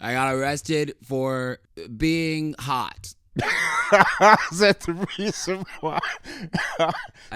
I got arrested for being hot. Is that the reason why?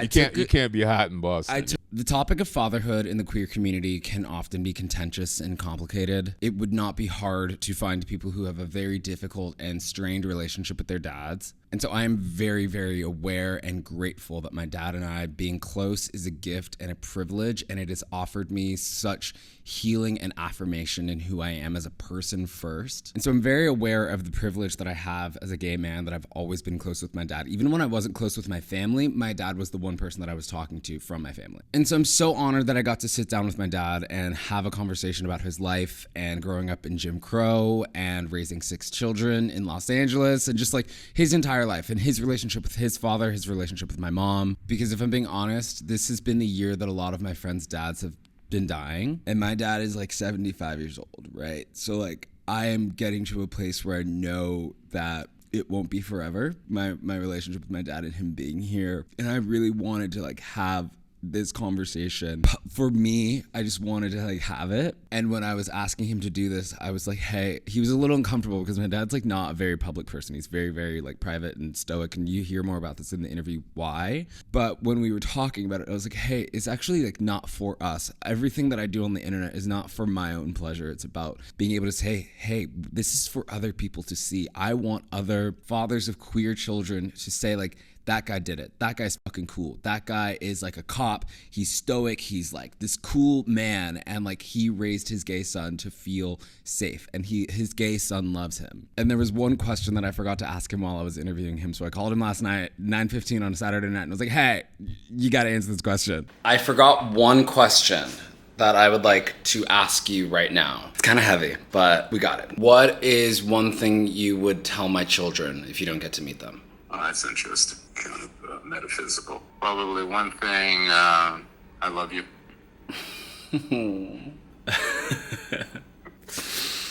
You can't be hot in Boston. The topic of fatherhood in the queer community can often be contentious and complicated. It would not be hard to find people who have a very difficult and strained relationship with their dads. And so I am very, very aware and grateful that my dad and I being close is a gift and a privilege, and it has offered me such healing and affirmation in who I am as a person first. And so I'm very aware of the privilege that I have as a gay man, that I've always been close with my dad. Even when I wasn't close with my family, my dad was the one person that I was talking to from my family. And so I'm so honored that I got to sit down with my dad and have a conversation about his life and growing up in Jim Crow and raising 6 children in Los Angeles and just like his entire life and his relationship with his father, his relationship with my mom. Because if I'm being honest, this has been the year that a lot of my friends' dads have been dying. And my dad is like 75 years old, right? So like I am getting to a place where I know that it won't be forever, my relationship with my dad and him being here. And I really wanted to like have this conversation. For me, I just wanted to like have it. And when I was asking him to do this, I was like, hey, he was a little uncomfortable because my dad's like not a very public person. He's very, very like private and stoic. And you hear more about this in the interview, why. But when we were talking about it, I was like, hey, it's actually like not for us. Everything that I do on the internet is not for my own pleasure. It's about being able to say, hey, this is for other people to see. I want other fathers of queer children to say like, that guy did it. That guy's fucking cool. That guy is like a cop. He's stoic. He's like this cool man. And like he raised his gay son to feel safe. And his gay son loves him. And there was one question that I forgot to ask him while I was interviewing him. So I called him last night, 9:15 on a Saturday night. And I was like, hey, you got to answer this question. I forgot one question that I would like to ask you right now. It's kind of heavy, but we got it. What is one thing you would tell my children if you don't get to meet them? Oh, that's interesting. Kind of metaphysical. Probably one thing, I love you.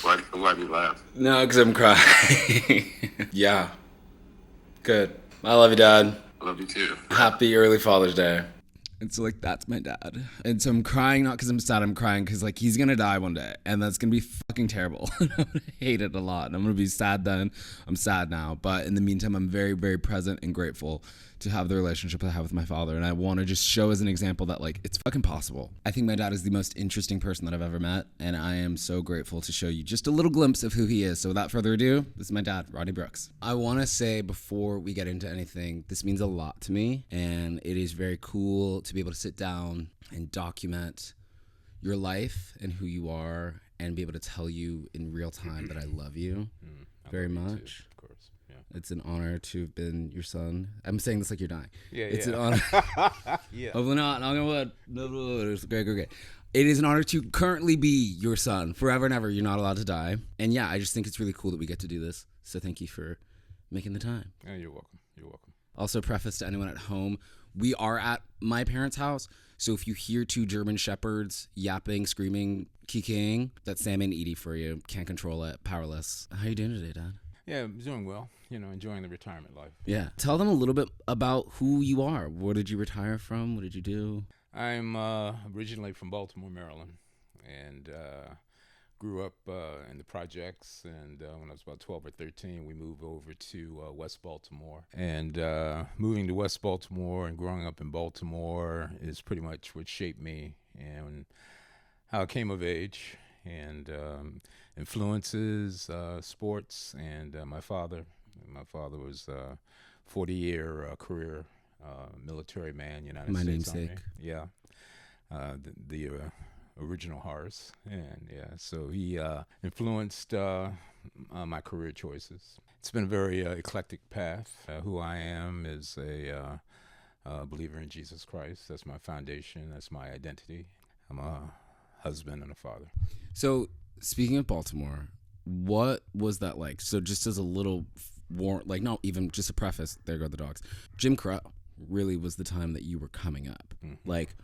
Why do you laugh? No, because I'm crying. Yeah. Good. I love you, Dad. I love you too. Happy early Father's Day. And so like that's my dad. And so I'm crying not because I'm sad, I'm crying because like he's gonna die one day and that's gonna be fucking terrible. I'm gonna hate it a lot. And I'm gonna be sad then. I'm sad now. But in the meantime, I'm very, very present and grateful to have the relationship I have with my father. And I want to just show as an example that like it's fucking possible. I think my dad is the most interesting person that I've ever met. And I am so grateful to show you just a little glimpse of who he is. So without further ado, this is my dad, Rodney Brooks. I want to say before we get into anything, this means a lot to me. And it is very cool to be able to sit down and document your life and who you are and be able to tell you in real time that I love you very much. Too, of course. Yeah. It's an honor to have been your son. I'm saying this like you're dying. Yeah, it's an honor. Yeah. Hopefully not. Knock on wood. It's great. It is an honor to currently be your son forever and ever. You're not allowed to die. And yeah, I just think it's really cool that we get to do this. So thank you for making the time. Yeah, you're welcome. You're welcome. Also, preface to anyone at home, we are at my parents' house. So if you hear 2 German shepherds yapping, screaming, kikiing, that's Sam and Edie for you. Can't control it. Powerless. How are you doing today, Dad? Yeah, I'm doing well. You know, enjoying the retirement life. Yeah. Tell them a little bit about who you are. Where did you retire from? What did you do? I'm originally from Baltimore, Maryland, and grew up in the projects. And when I was about 12 or 13, we moved over to West Baltimore. And moving to West Baltimore and growing up in Baltimore is pretty much what shaped me and how I came of age. And influences, sports, and my father. My father was a 40-year career military man, United My States namesake. Army. Yeah, the original Horace, and yeah, so he influenced my career choices. It's been a very eclectic path. Who I am is a believer in Jesus Christ. That's my foundation. That's my identity. I'm a husband and a father. So, speaking of Baltimore, what was that like? So, just as a little like, not even just a preface, there go the dogs. Jim Crow really was the time that you were coming up. Mm-hmm. Like,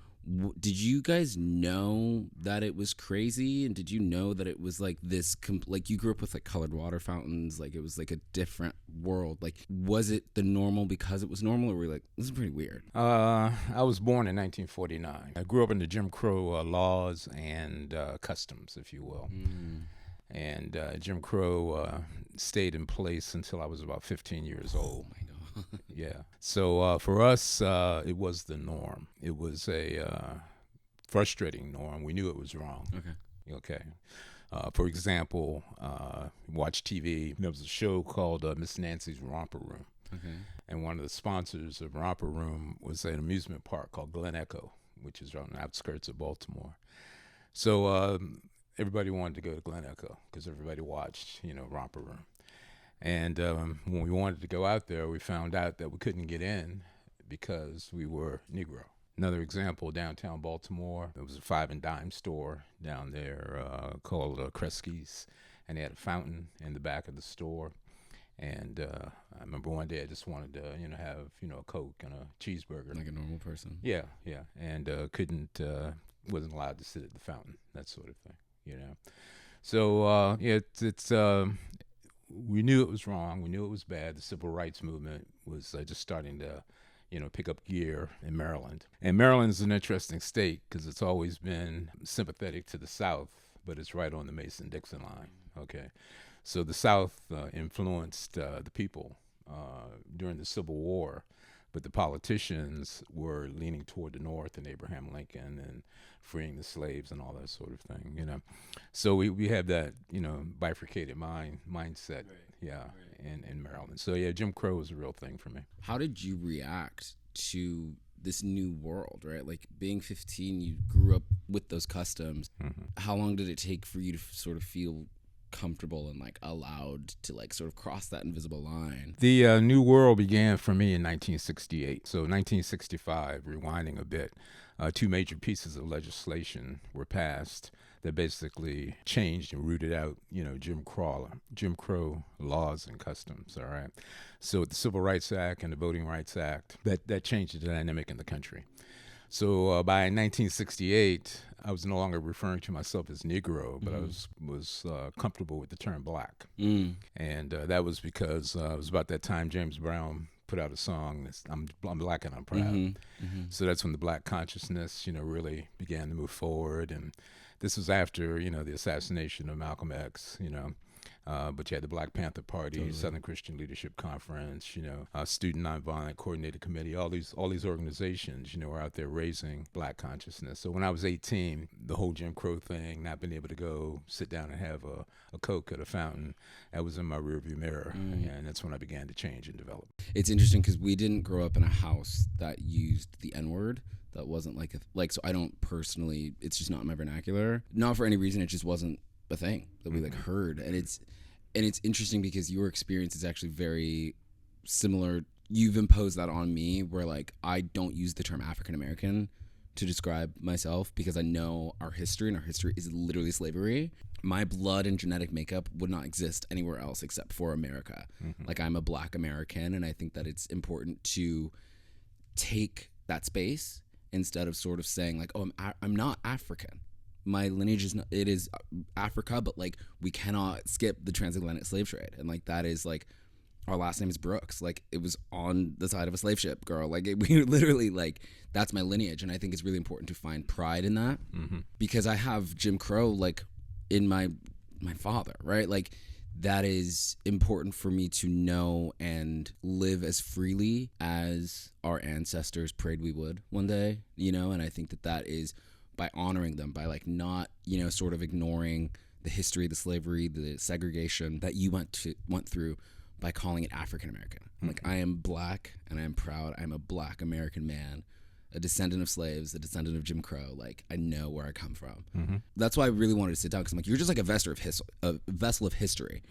did you guys know that it was crazy? And did you know that it was like this, like you grew up with like colored water fountains, like it was like a different world. Like, was it the normal because it was normal, or were you like, this is pretty weird? I was born in 1949. I grew up in the Jim Crow laws and customs, if you will. And Jim Crow stayed in place until I was about 15 years old. Oh my God. Yeah. So for us, it was the norm. It was a frustrating norm. We knew it was wrong. Okay. For example, watch TV. There was a show called Miss Nancy's Romper Room. Okay. And one of the sponsors of Romper Room was an amusement park called Glen Echo, which is on the outskirts of Baltimore. So everybody wanted to go to Glen Echo because everybody watched, Romper Room. And when we wanted to go out there, we found out that we couldn't get in because we were Negro. Another example, downtown Baltimore, there was a 5 and dime store down there called Kresge's, and they had a fountain in the back of the store. And I remember one day I just wanted to, have, a Coke and a cheeseburger. Like a normal person. Yeah. And wasn't allowed to sit at the fountain, that sort of thing, So, we knew it was wrong. We knew it was bad. The civil rights movement was just starting to, pick up gear in Maryland. And Maryland's an interesting state because it's always been sympathetic to the South, but it's right on the Mason-Dixon line, okay? So the South influenced the people during the Civil War, but the politicians were leaning toward the North and Abraham Lincoln and freeing the slaves and all that sort of thing, So we have that, bifurcated mindset, in Maryland. So, Jim Crow was a real thing for me. How did you react to this new world, right? Like being 15, you grew up with those customs. Mm-hmm. How long did it take for you to sort of feel comfortable and like allowed to like sort of cross that invisible line? The new world began for me in 1968. So 1965, rewinding a bit, 2 major pieces of legislation were passed that basically changed and rooted out, Jim Crow laws and customs. All right. So the Civil Rights Act and the Voting Rights Act, that changed the dynamic in the country. So by 1968, I was no longer referring to myself as Negro, but I was comfortable with the term black. And that was because it was about that time James Brown put out a song, I'm black and I'm proud. So that's when the black consciousness, really began to move forward. And this was after, the assassination of Malcolm X, but you had the Black Panther Party, totally. Southern Christian Leadership Conference, Student Nonviolent Coordinated Committee, all these organizations, were out there raising black consciousness. So when I was 18, the whole Jim Crow thing, not being able to go sit down and have a Coke at a fountain, that was in my rearview mirror, and that's when I began to change and develop. It's interesting because we didn't grow up in a house that used the N-word. That wasn't so I don't personally, it's just not in my vernacular. Not for any reason, it just wasn't a thing that we heard. And it's interesting because your experience is actually very similar. You've imposed that on me where like I don't use the term African American to describe myself because I know our history, and our history is literally slavery. My blood and genetic makeup would not exist anywhere else except for America. Like I'm a Black American, and I think that it's important to take that space instead of sort of saying like, oh, I'm not African. My lineage is not, it is Africa, but like we cannot skip the transatlantic slave trade. And like that is like, our last name is Brooks. Like it was on the side of a slave ship, girl. Like we literally like, that's my lineage. And I think it's really important to find pride in that because I have Jim Crow like in my father, right? Like that is important for me to know and live as freely as our ancestors prayed we would one day, and I think that is by honoring them, by like not, sort of ignoring the history, the slavery, the segregation that you went through by calling it African American. Like I am Black and I am proud. I'm a Black American man, a descendant of slaves, a descendant of Jim Crow. Like I know where I come from. That's why I really wanted to sit down because I'm like, you're just like a vessel of history.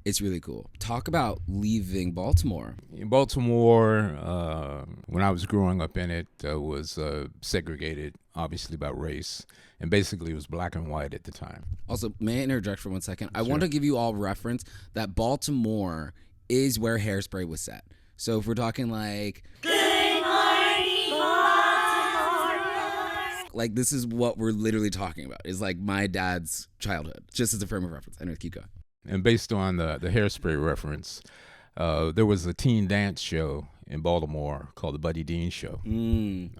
It's really cool. Talk about leaving Baltimore. In Baltimore, when I was growing up in it, was segregated, obviously by race, and basically it was black and white at the time. Also, may I interject for 1 second? Sure. I want to give you all reference that Baltimore is where Hairspray was set. So if we're talking like, good morning, Baltimore. Like this is what we're literally talking about. Is like my dad's childhood, just as a frame of reference. Anyway, keep going. And based on the Hairspray reference, There was a teen dance show in Baltimore called the Buddy Dean Show.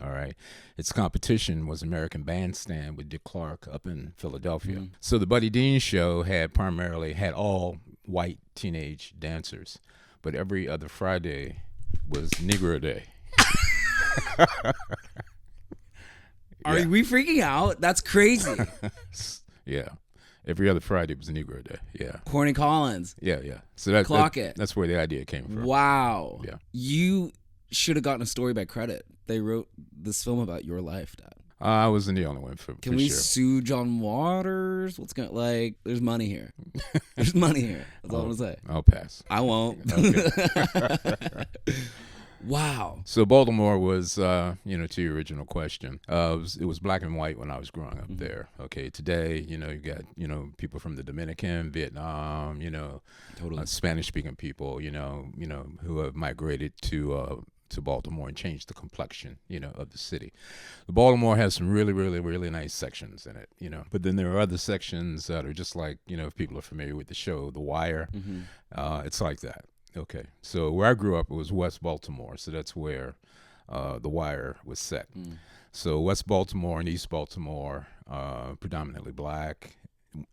All right. Its competition was American Bandstand with Dick Clark up in Philadelphia. So the Buddy Dean Show had all white teenage dancers, but every other Friday was Negro Day. Are we freaking out? That's crazy. Yeah. Every other Friday was Negro Day. Yeah. Corny Collins. Yeah. So that's where the idea came from. Wow. Yeah. You should have gotten a story by credit. They wrote this film about your life, Dad. I wasn't the only one for Can we sure. sue John Waters? There's money here. There's money here. That's all I'm going to say. I'll pass. I won't. Okay. Wow. So Baltimore was, to your original question, it was black and white when I was growing up there. Okay, today, you got, people from the Dominican, Vietnam, Totally. Spanish-speaking people, who have migrated to Baltimore and changed the complexion, of the city. Baltimore has some really, really, really nice sections in it, But then there are other sections that are just like, if people are familiar with the show, The Wire, it's like that. Okay, so where I grew up, it was West Baltimore, so that's where The Wire was set. So West Baltimore and East Baltimore, predominantly black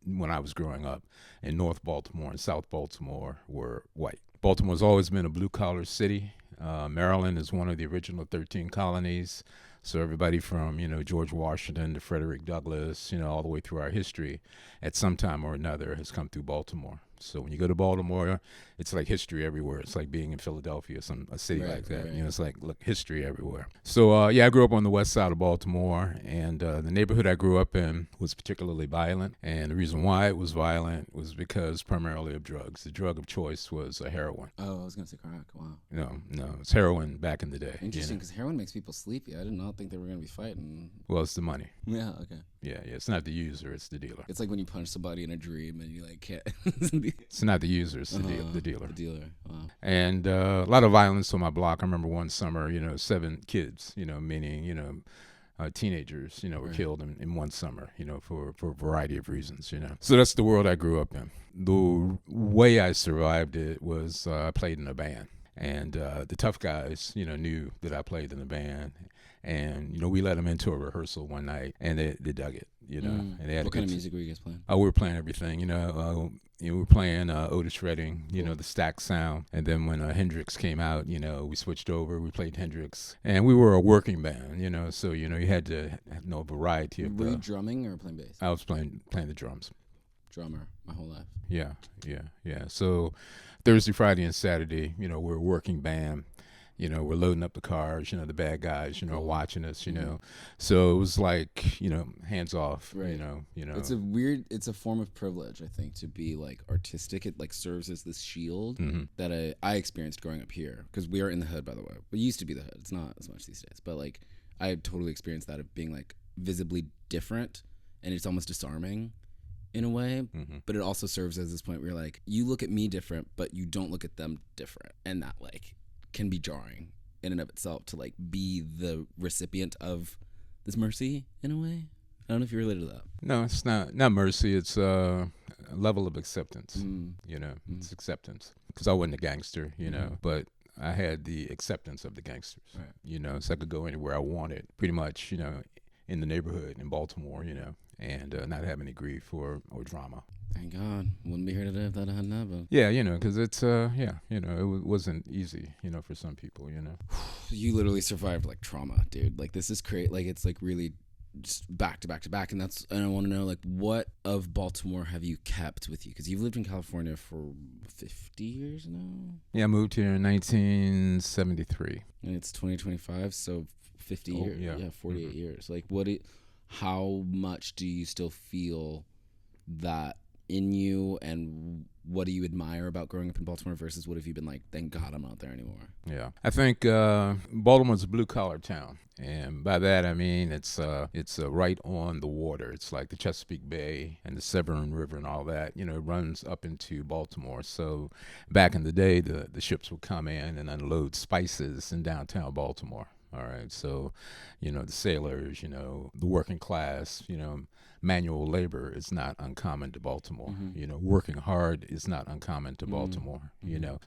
when I was growing up, and North Baltimore and South Baltimore were white. Baltimore's always been a blue-collar city. Maryland is one of the original 13 colonies, so everybody from, George Washington to Frederick Douglass, all the way through our history, at some time or another has come through Baltimore. So when you go to Baltimore, it's like history everywhere. It's like being in Philadelphia, a city like that. Right. It's like history everywhere. So I grew up on the west side of Baltimore, and the neighborhood I grew up in was particularly violent. And the reason why it was violent was because primarily of drugs. The drug of choice was heroin. Oh, I was gonna say crack. Wow. No, it's heroin back in the day. Interesting, because heroin makes people sleepy. I did not think they were gonna be fighting. Well, it's the money. Yeah. Okay. Yeah. It's not the user; it's the dealer. It's like when you punch somebody in a dream and you can't. It's not the user; it's the dealer. The dealer. Wow. And a lot of violence on my block. I remember one summer, 7 kids, meaning, teenagers, were killed in one summer, for a variety of reasons, So that's the world I grew up in. The way I survived it was I played in a band. And the tough guys, knew that I played in the band. And, we let them into a rehearsal one night, and they dug it, And they had what kind of music were you guys playing? We were playing everything, we were playing Otis Redding, the Stack sound. And then when Hendrix came out, we switched over. We played Hendrix. And we were a working band, so, you had to know a variety of... Were you drumming or playing bass? I was playing the drums. Drummer my whole life. Yeah. So Thursday, Friday, and Saturday, we're a working band. We're loading up the cars, the bad guys, are watching us, So it was like, hands off, right. It's a form of privilege, I think, to be artistic. It serves as this shield that I experienced growing up here, because we are in the hood, by the way. We used to be the hood. It's not as much these days, but I totally experienced that of being visibly different, and it's almost disarming in a way, but it also serves as this point where you're you look at me different, but you don't look at them different, and that can be jarring in and of itself to be the recipient of this mercy in a way. I don't know if you related to that. No, it's not mercy. It's a level of acceptance. It's acceptance, because I wasn't a gangster, but I had the acceptance of the gangsters, right. So I could go anywhere I wanted, pretty much, in the neighborhood in Baltimore, and not have any grief or drama. Thank God. Wouldn't be here today if that hadn't happened. Yeah, because it's, it wasn't easy, for some people, You literally survived trauma, dude. This is crazy. It's really just back to back to back. And I want to know, what of Baltimore have you kept with you? Because you've lived in California for 50 years now? Yeah, I moved here in 1973. And it's 2025, so 50 years. Yeah, 48 years. How much do you still feel that in you, and what do you admire about growing up in Baltimore versus what have you been thank God I'm not there anymore? Yeah, I think Baltimore's a blue-collar town, and by that I mean it's right on the water. It's like the Chesapeake Bay and the Severn River and all that, it runs up into Baltimore. So back in the day, the ships would come in and unload spices in downtown Baltimore. All right. So, the sailors, the working class, manual labor is not uncommon to Baltimore. Working hard is not uncommon to Baltimore,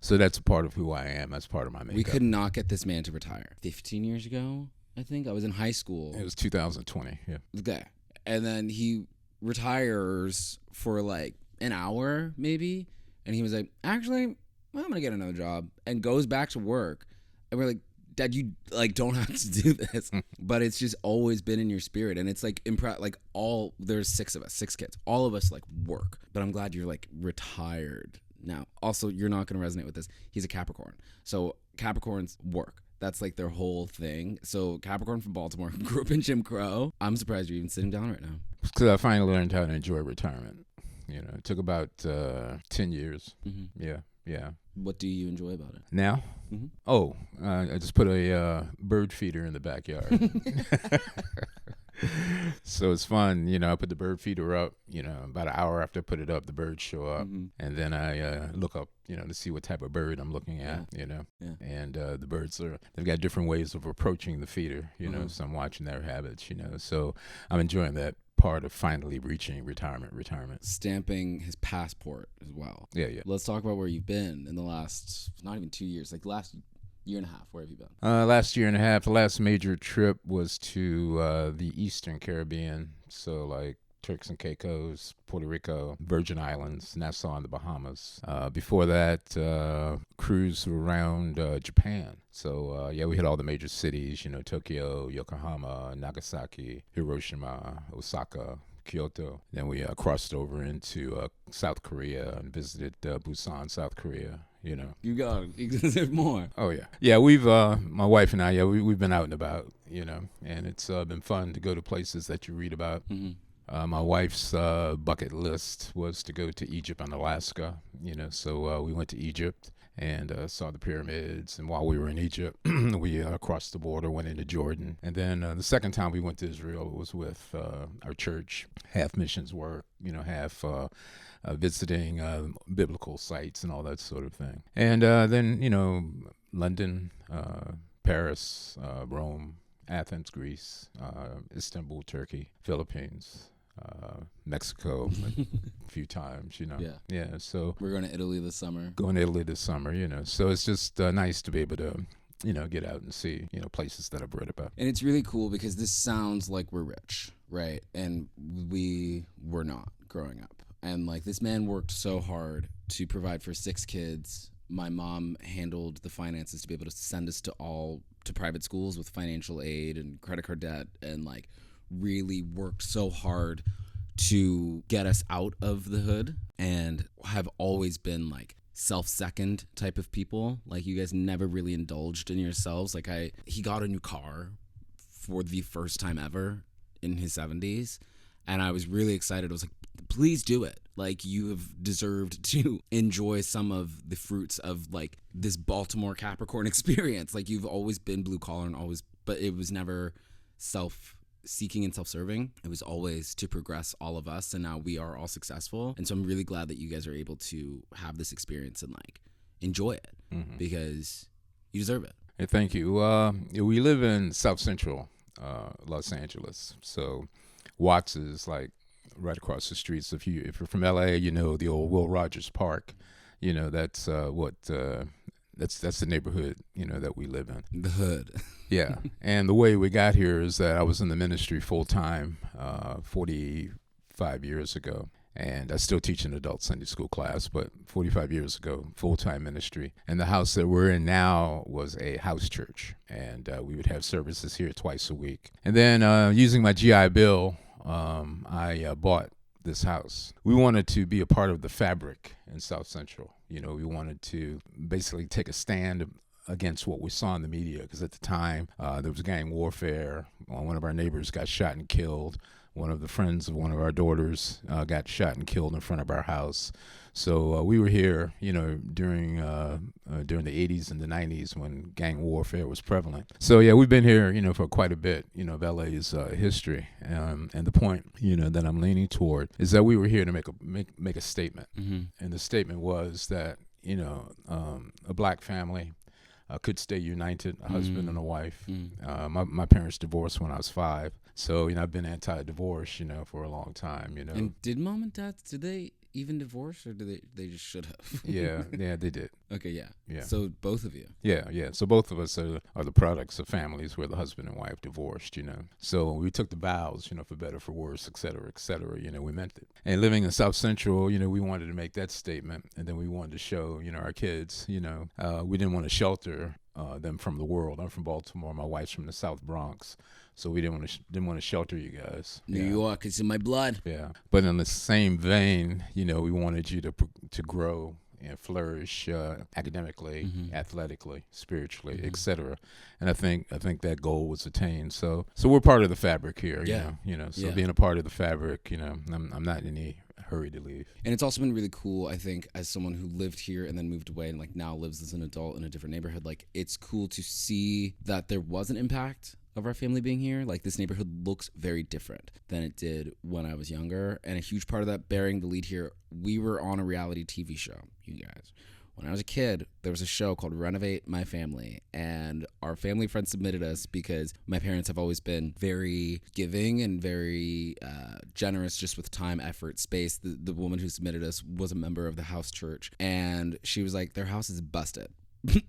So that's a part of who I am. That's part of my makeup. We could not get this man to retire. 15 years ago, I think. I was in high school. It was 2020, yeah. Okay. And then he retires for like an hour, maybe. And he was like, actually, I'm going to get another job. And goes back to work. And we're like, Dad, you like don't have to do this, but it's just always been in your spirit, and it's like there's 6 of us, 6 kids, all of us like work, but I'm glad you're like retired now. Also, you're not going to resonate with this. He's a Capricorn, so Capricorns work. That's like their whole thing. So Capricorn from Baltimore, grew up in Jim Crow. I'm surprised you're even sitting down right now. Because I finally learned how to enjoy retirement. It took about 10 years. Yeah. What do you enjoy about it? Now? Mm-hmm. Oh, I just put a bird feeder in the backyard. So it's fun. I put the bird feeder up, about an hour after I put it up, the birds show up. And then I look up, to see what type of bird I'm looking at, Yeah. And the birds they've got different ways of approaching the feeder, so I'm watching their habits, So I'm enjoying that part of finally reaching retirement. Stamping his passport as well. Yeah. Let's talk about where you've been in the last, not even 2 years, like last year and a half. Where have you been? Last year and a half, the last major trip was to the Eastern Caribbean. So like Turks and Caicos, Puerto Rico, Virgin Islands, Nassau, and the Bahamas. Before that, cruise around Japan. So we hit all the major cities, Tokyo, Yokohama, Nagasaki, Hiroshima, Osaka, Kyoto. Then we crossed over into South Korea and visited Busan, South Korea. You got it. More. Oh yeah. We've my wife and I, we've been out and about, and it's been fun to go to places that you read about. My wife's bucket list was to go to Egypt and Alaska, so we went to Egypt and saw the pyramids. And while we were in Egypt, we crossed the border, went into Jordan. And then the second time we went to Israel was with our church, half missions work, half visiting biblical sites and all that sort of thing. And then, London, Paris, Rome, Athens, Greece, Istanbul, Turkey, Philippines, Mexico a few times, Yeah, so we're going to Italy this summer. So it's just nice to be able to, get out and see, places that I've read about. And it's really cool because this sounds like we're rich, right? And we were not growing up. And like this man worked so hard to provide for 6 kids. My mom handled the finances to be able to send us to private schools with financial aid and credit card debt, and like really worked so hard to get us out of the hood, and have always been like self-second type of people. Like you guys never really indulged in yourselves. Like he got a new car for the first time ever in his 70s, and I was really excited. I was like, please do it. Like you have deserved to enjoy some of the fruits of like this Baltimore Capricorn experience. Like you've always been blue collar but it was never self-seeking and self-serving. It was always to progress all of us, and now we are all successful. And so I'm really glad that you guys are able to have this experience and like enjoy it, because you deserve it. Hey, thank you. We live in South Central Los Angeles, so Watts is like right across the street. So if you're from LA, the old Will Rogers Park, that's that's the neighborhood, that we live in. The hood. Yeah. And the way we got here is that I was in the ministry full time 45 years ago. And I still teach an adult Sunday school class, but 45 years ago, full-time ministry. And the house that we're in now was a house church. And we would have services here twice a week. And then using my GI Bill, I bought this house. We wanted to be a part of the fabric in South Central. We wanted to basically take a stand against what we saw in the media, because at the time there was gang warfare. One of our neighbors got shot and killed. One of the friends of one of our daughters got shot and killed in front of our house. So we were here, during the 80s and the 90s when gang warfare was prevalent. So yeah, we've been here, for quite a bit, of LA's history. And the point, that I'm leaning toward is that we were here to make a statement. And the statement was that, a black family, could stay united, a husband and a wife. My parents divorced when I was 5. So, I've been anti-divorce, for a long time, And did mom and dad, did they even divorce, or did they just should have? Yeah, they did. Okay, yeah. Yeah. So both of you. Yeah. So both of us are the products of families where the husband and wife divorced, So we took the vows, for better, for worse, et cetera, we meant it. And living in South Central, we wanted to make that statement. And then we wanted to show, our kids, we didn't want to shelter them from the world. I'm from Baltimore. My wife's from the South Bronx. So we didn't want to shelter you guys. New York, it's in my blood. Yeah. But in the same vein, we wanted you to grow and flourish academically, athletically, spiritually, etc. And I think that goal was attained. So we're part of the fabric here. So being a part of the fabric, I'm not in any hurry to leave. And it's also been really cool, I think, as someone who lived here and then moved away and like now lives as an adult in a different neighborhood. Like, it's cool to see that there was an impact of our family being here. Like, this neighborhood looks very different than it did when I was younger. And a huge part of that, bearing the lead here, we were on a reality TV show, you guys. When I was a kid, there was a show called Renovate My Family, and our family friends submitted us because my parents have always been very giving and very generous just with time, effort, space. The woman who submitted us was a member of the house church, and she was like, their house is busted.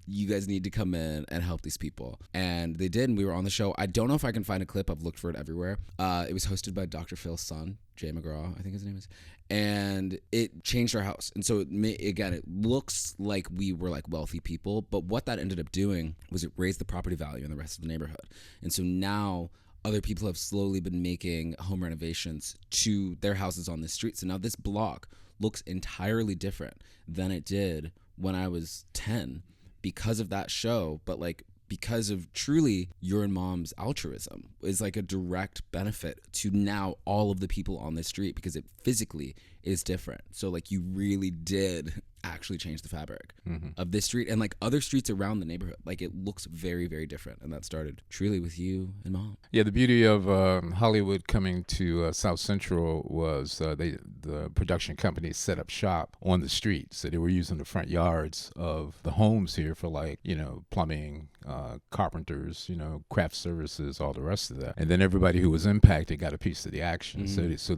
You guys need to come in and help these people. And they did, and we were on the show. I don't know if I can find a clip. I've looked for it everywhere. It was hosted by Dr. Phil's son, Jay McGraw, I think his name is. And it changed our house. And so, it looks like we were like wealthy people, but what that ended up doing was it raised the property value in the rest of the neighborhood. And so now other people have slowly been making home renovations to their houses on this street. So now this block looks entirely different than it did when I was 10. Because of that show, but like because of truly your and mom's altruism is like a direct benefit to now all of the people on this street, because it physically is different. So like you really did actually change the fabric of this street and like other streets around the neighborhood. Like, it looks very, very different. And that started truly with you and mom. Yeah, the beauty of Hollywood coming to South Central was the production company set up shop on the street. So they were using the front yards of the homes here for plumbing, carpenters, craft services, all the rest of that. And then everybody who was impacted got a piece of the action. So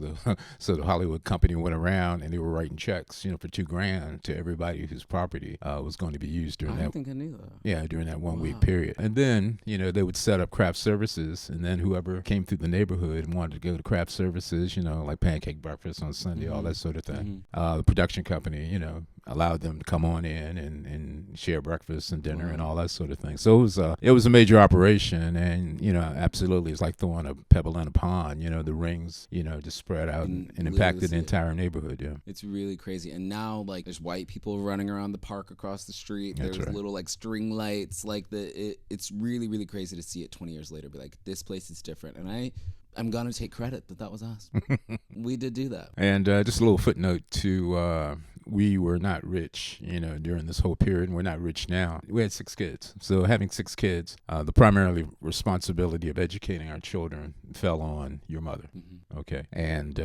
the Hollywood company went around and they were writing checks, for $2,000 to everybody whose property was going to be used during I don't think I knew that. Yeah, during that 1 week period. And then, they would set up craft services, and then whoever came through the neighborhood and wanted to go to craft services, like pancake breakfast on Sunday, all that sort of thing. The production company, allowed them to come on in and share breakfast and dinner and all that sort of thing. So it was a major operation, and absolutely, it's like throwing a pebble in a pond. The rings just spread out and impacted the entire neighborhood. Yeah, it's really crazy. And now like there's white people running around the park across the street. That's there's right. Little like string lights. Like it's really, really crazy to see it 20 years later. Be like, this place is different, and I'm gonna take credit that was us. We did do that. And just a little footnote to we were not rich, during this whole period, and we're not rich now. We had 6 kids. So having 6 kids, the primary responsibility of educating our children fell on your mother. Okay. And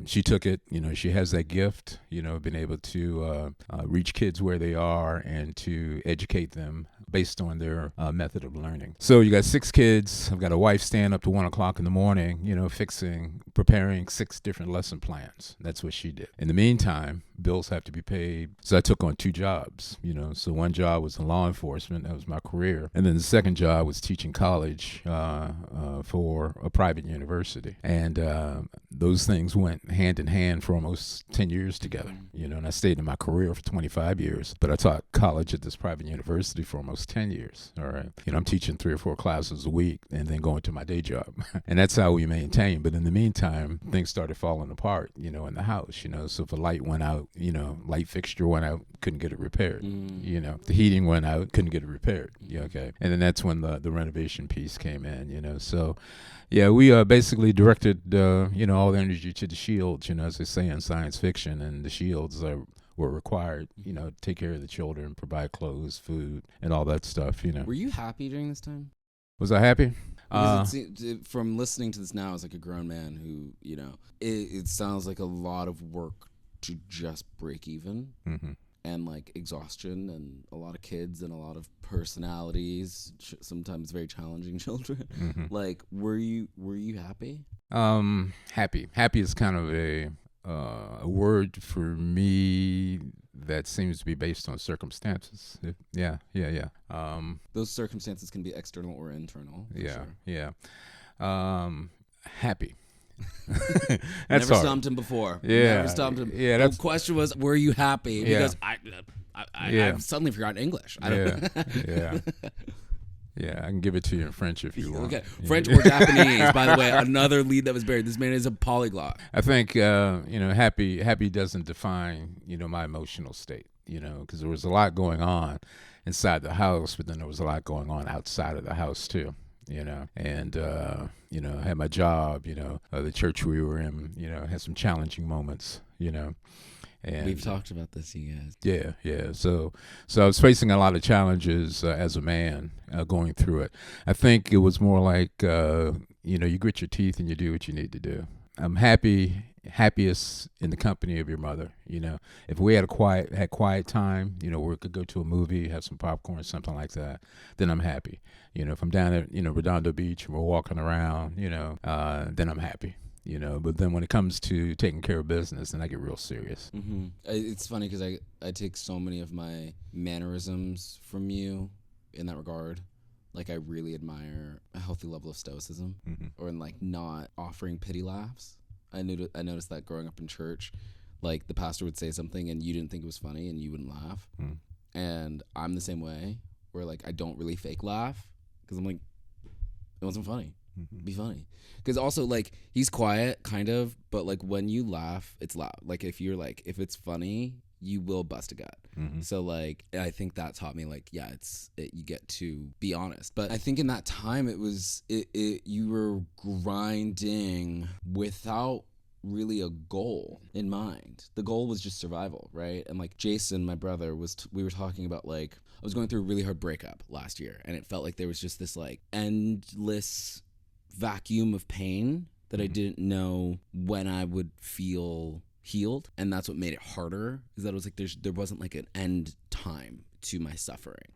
she took it, she has that gift, been able to reach kids where they are and to educate them based on their method of learning. So you got 6 kids. I've got a wife staying up to 1 o'clock in the morning, preparing 6 different lesson plans. That's what she did. In the meantime, bills have to be paid. So I took on 2 jobs, So one job was in law enforcement. That was my career. And then the second job was teaching college for a private university. And those things went hand in hand for almost 10 years together, and I stayed in my career for 25 years, but I taught college at this private university for almost 10 years. All right. I'm teaching 3 or 4 classes a week and then going to my day job. And that's how we maintain. But in the meantime, things started falling apart, in the house, So if a light went out, light fixture went out, couldn't get it repaired. The heating went out, couldn't get it repaired. Okay. And then that's when the renovation piece came in, So yeah, we basically directed, all the energy to the shields, as they say in science fiction, and the shields were required, to take care of the children, provide clothes, food, and all that stuff, Were you happy during this time? Was I happy? From listening to this now as like a grown man who, it sounds like a lot of work to just break even. and like exhaustion and a lot of kids and a lot of personalities, sometimes very challenging children. Like, were you happy? Happy is kind of a word for me that seems to be based on circumstances. Yeah. Those circumstances can be external or internal. Yeah. Happy. That's Never hard. stumped him before. Yeah. Never stumped him. Yeah, The question was, were you happy? Because Yeah. I've suddenly forgotten English. Yeah, I can give it to you in French if you want. Okay, French or Japanese, by the way, another lead that was buried. This man is a polyglot. I think, happy doesn't define, my emotional state, because there was a lot going on inside the house, but then there was a lot going on outside of the house too. And I had my job, the church we were in, had some challenging moments, And we've talked about this, you guys. Yeah. So I was facing a lot of challenges as a man going through it. I think it was more like, you grit your teeth and you do what you need to do. I'm happiest in the company of your mother. If we had quiet time, where we could go to a movie, have some popcorn, something like that, then I'm happy. If I'm down at, Redondo Beach and we're walking around, then I'm happy. But then when it comes to taking care of business, then I get real serious. Mm-hmm. It's funny because I take so many of my mannerisms from you in that regard. Like, I really admire a healthy level of stoicism, or in like not offering pity laughs. I noticed that growing up in church, like the pastor would say something and you didn't think it was funny and you wouldn't laugh. And I'm the same way, where like I don't really fake laugh because I'm like, it wasn't funny. Be funny. Because also, like, he's quiet, kind of, but like when you laugh, it's loud. Like if it's funny, you will bust a gut. So like, I think that taught me like, you get to be honest. But I think in that time you were grinding without really a goal in mind. The goal was just survival, right? And like Jason, my brother, we were talking about, like, I was going through a really hard breakup last year, and it felt like there was just this like endless vacuum of pain that I didn't know when I would feel healed. And that's what made it harder, is that it was like there wasn't like an end time to my suffering.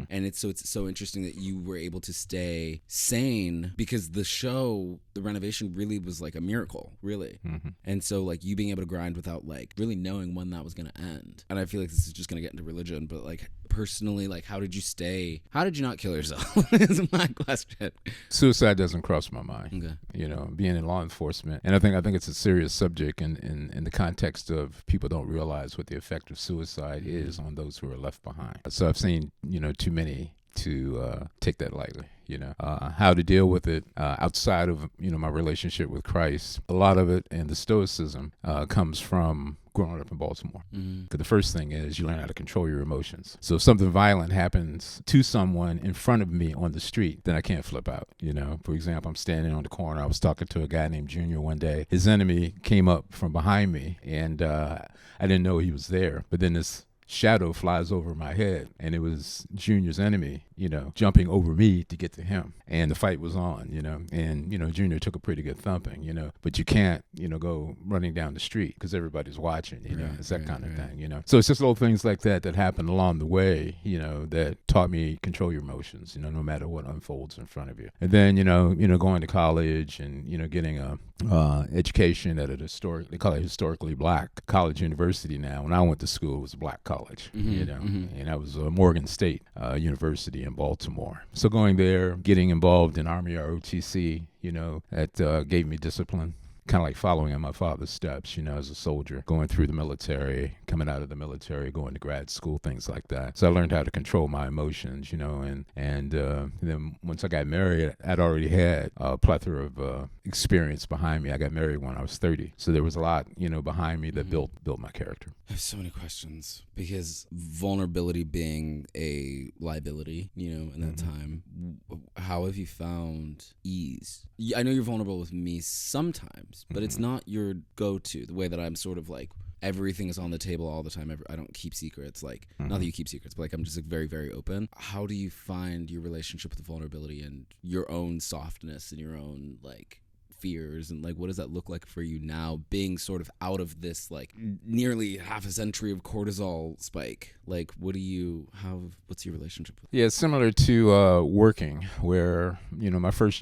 And it's so interesting that you were able to stay sane, because the show, the renovation, really was like a miracle, really. And so like you being able to grind without like really knowing when that was going to end. And I feel like this is just going to get into religion, but like personally, like how did you not kill yourself is my question. Suicide doesn't cross my mind. Okay. Being in law enforcement, and I think it's a serious subject in the context of people don't realize what the effect of suicide is on those who are left behind. So I've seen too many to take that lightly. How to deal with it outside of my relationship with Christ. A lot of it, and the stoicism comes from growing up in Baltimore. Because the first thing is you learn how to control your emotions. So if something violent happens to someone in front of me on the street, then I can't flip out. For example, I'm standing on the corner. I was talking to a guy named Junior one day. His enemy came up from behind me, and I didn't know he was there. But then this shadow flies over my head, and it was Junior's enemy, jumping over me to get to him. And the fight was on, and, Junior took a pretty good thumping, but you can't, go running down the street because everybody's watching, it's that kind of thing, So it's just little things like that happen along the way, that taught me control your emotions, no matter what unfolds in front of you. And then, going to college and, getting a education at they call it historically black college university now. When I went to school, it was a black college, and that was Morgan State University in Baltimore. So going there, getting involved in Army ROTC, that gave me discipline. Kind of like following in my father's steps, as a soldier, going through the military, coming out of the military, going to grad school, things like that. So I learned how to control my emotions, and then once I got married, I'd already had a plethora of experience behind me. I got married when I was 30, so there was a lot, behind me that built my character. I have so many questions, because vulnerability being a liability, in that time, how have you found ease? I know you're vulnerable with me sometimes, but it's not your go-to, the way that I'm sort of like, everything is on the table all the time. I don't keep secrets, like, not that you keep secrets, but like I'm just like very, very open. How do you find your relationship with vulnerability and your own softness and your own like fears, and like what does that look like for you now, being sort of out of this like nearly half a century of cortisol spike? Like what's your relationship with it? Yeah, similar to working, where my first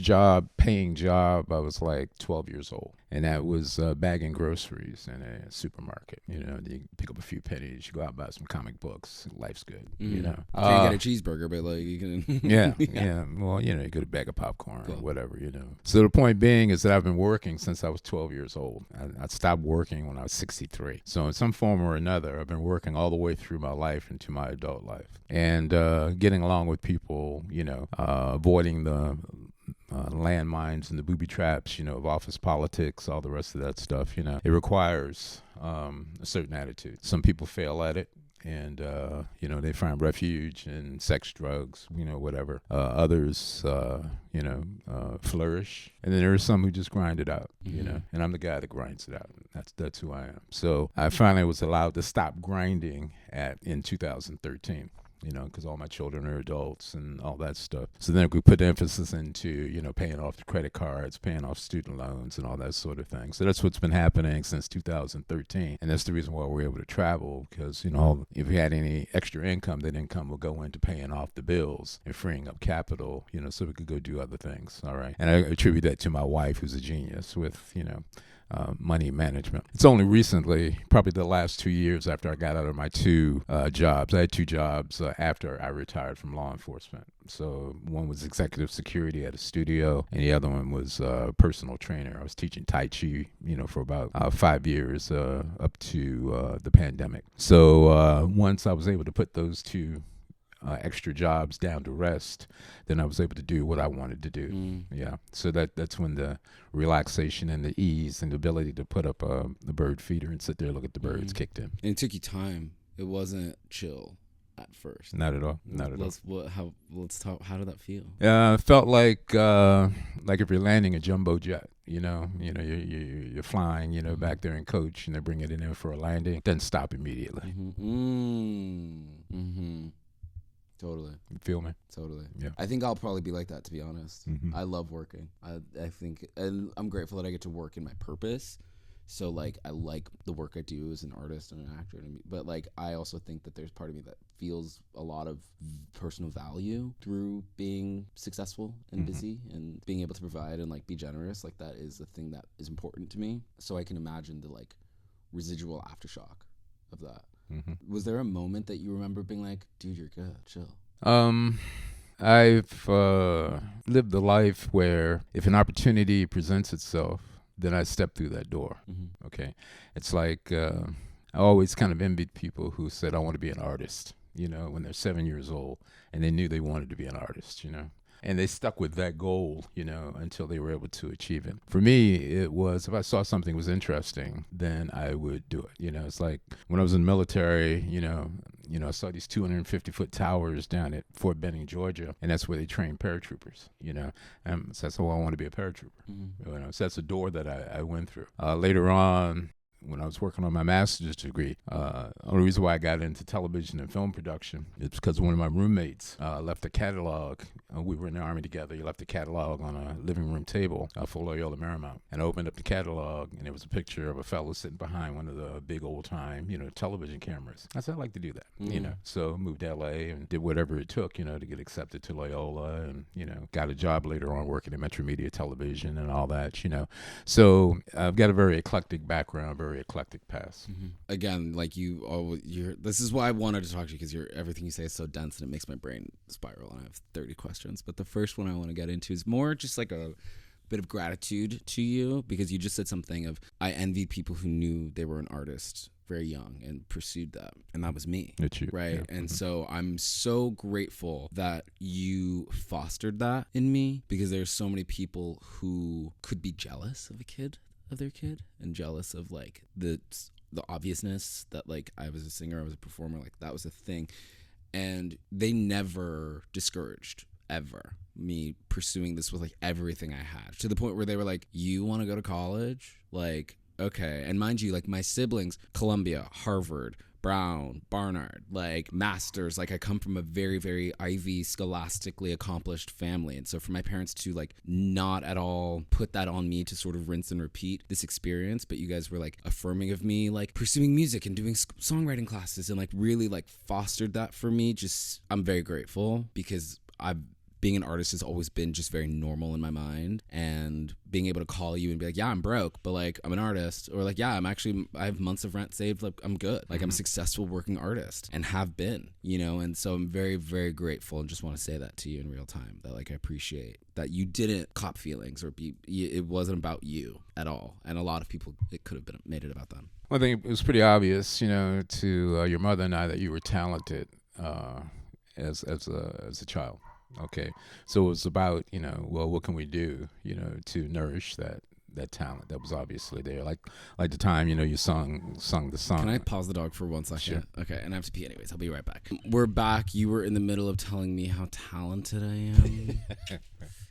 paying job, I was like 12 years old, and that was bagging groceries in a supermarket. You pick up a few pennies, you go out and buy some comic books, life's good. So you get a cheeseburger, but like you can yeah. Well, you get a bag of popcorn or whatever. So the point being is that I've been working since I was 12 years old. I stopped working when I was 63. So in some form or another, I've been working all the way through my life into my adult life, and getting along with people, avoiding the landmines and the booby traps, of office politics, all the rest of that stuff. It requires a certain attitude. Some people fail at it, and they find refuge in sex, drugs, whatever. Others flourish, and then there are some who just grind it out. And I'm the guy that grinds it out. That's who I am. So I finally was allowed to stop grinding in 2013. Because all my children are adults and all that stuff. So then we put emphasis into, paying off the credit cards, paying off student loans and all that sort of thing. So that's what's been happening since 2013. And that's the reason why we're able to travel, because, if we had any extra income, that income will go into paying off the bills and freeing up capital, so we could go do other things. All right. And I attribute that to my wife, who's a genius with, money management. It's only recently, probably the last 2 years after I got out of my two jobs. I had two jobs after I retired from law enforcement. So one was executive security at a studio, and the other one was personal trainer. I was teaching Tai Chi, for about 5 years up to the pandemic. So once I was able to put those two extra jobs down to rest, then I was able to do what I wanted to do. Yeah. So that's when the relaxation and the ease and the ability to put up the bird feeder and sit there and look at the birds kicked in. And it took you time. It wasn't chill at first. Not at all. Let's talk. How did that feel? It felt like if you're landing a jumbo jet. You're flying, back there in coach, and they're bringing it in for a landing. It doesn't stop immediately. Totally. You feel me? Totally. Yeah. I think I'll probably be like that, to be honest. I love working. I think, and I'm grateful that I get to work in my purpose. So like, I like the work I do as an artist and an actor. But like, I also think that there's part of me that feels a lot of personal value through being successful and busy and being able to provide and like be generous. Like that is a thing that is important to me. So I can imagine the like residual aftershock of that. Was there a moment that you remember being like, dude, you're good, chill? I've lived a life where if an opportunity presents itself, then I step through that door. Okay. It's like I always kind of envied people who said, I want to be an artist, when they're 7 years old, and they knew they wanted to be an artist, And they stuck with that goal, until they were able to achieve it. For me, it was, if I saw something was interesting, then I would do it. It's like when I was in the military, I saw these 250-foot towers down at Fort Benning, Georgia, and that's where they train paratroopers, So that's why I want to be a paratrooper. So that's a door that I went through. Later on, when I was working on my master's degree, the only reason why I got into television and film production is because one of my roommates left a catalog. We were in the Army together. He left a catalog on a living room table for Loyola Marymount. And I opened up the catalog, and there was a picture of a fellow sitting behind one of the big old-time, television cameras. I said, I'd like to do that, So moved to L.A. and did whatever it took, to get accepted to Loyola and, got a job later on working in Metro Media Television and all that, So I've got a very eclectic background, very eclectic past. Again, like this is why I wanted to talk to you, because everything you say is so dense and it makes my brain spiral, and I have 30 questions. But the first one I want to get into is more just like a bit of gratitude to you, because you just said something of, I envied people who knew they were an artist very young and pursued that, and that was me. It's you, right? Yeah. And so I'm so grateful that you fostered that in me, because there's so many people who could be jealous of their kid and jealous of like the obviousness that like I was a singer, I was a performer, like that was a thing, and they never discouraged ever me pursuing this with like everything I had, to the point where they were like, you want to go to college? Like, okay. And mind you, like my siblings, Columbia, Harvard, Brown, Barnard, like masters. Like I come from a very, very Ivy scholastically accomplished family. And so for my parents to like not at all put that on me to sort of rinse and repeat this experience, but you guys were like affirming of me, like pursuing music and doing songwriting classes and like really like fostered that for me. Just, I'm very grateful because being an artist has always been just very normal in my mind, and being able to call you and be like, yeah, I'm broke, but like I'm an artist, or like, yeah, I have months of rent saved, like I'm good, like I'm a successful working artist and have been, you know. And so I'm very, very grateful and just want to say that to you in real time, that like I appreciate that you didn't cop feelings or it wasn't about you at all. And a lot of people, it could have been made it about them. Well, I think it was pretty obvious, you know, to your mother and I that you were talented as a child. Okay, so it was about, you know, well, what can we do, you know, to nourish that talent that was obviously there, like the time, you know, you sung the song. Can I pause the dog for 1 second? Sure. Okay, and I have to pee anyways. I'll be right back. We're back. You were in the middle of telling me how talented I am.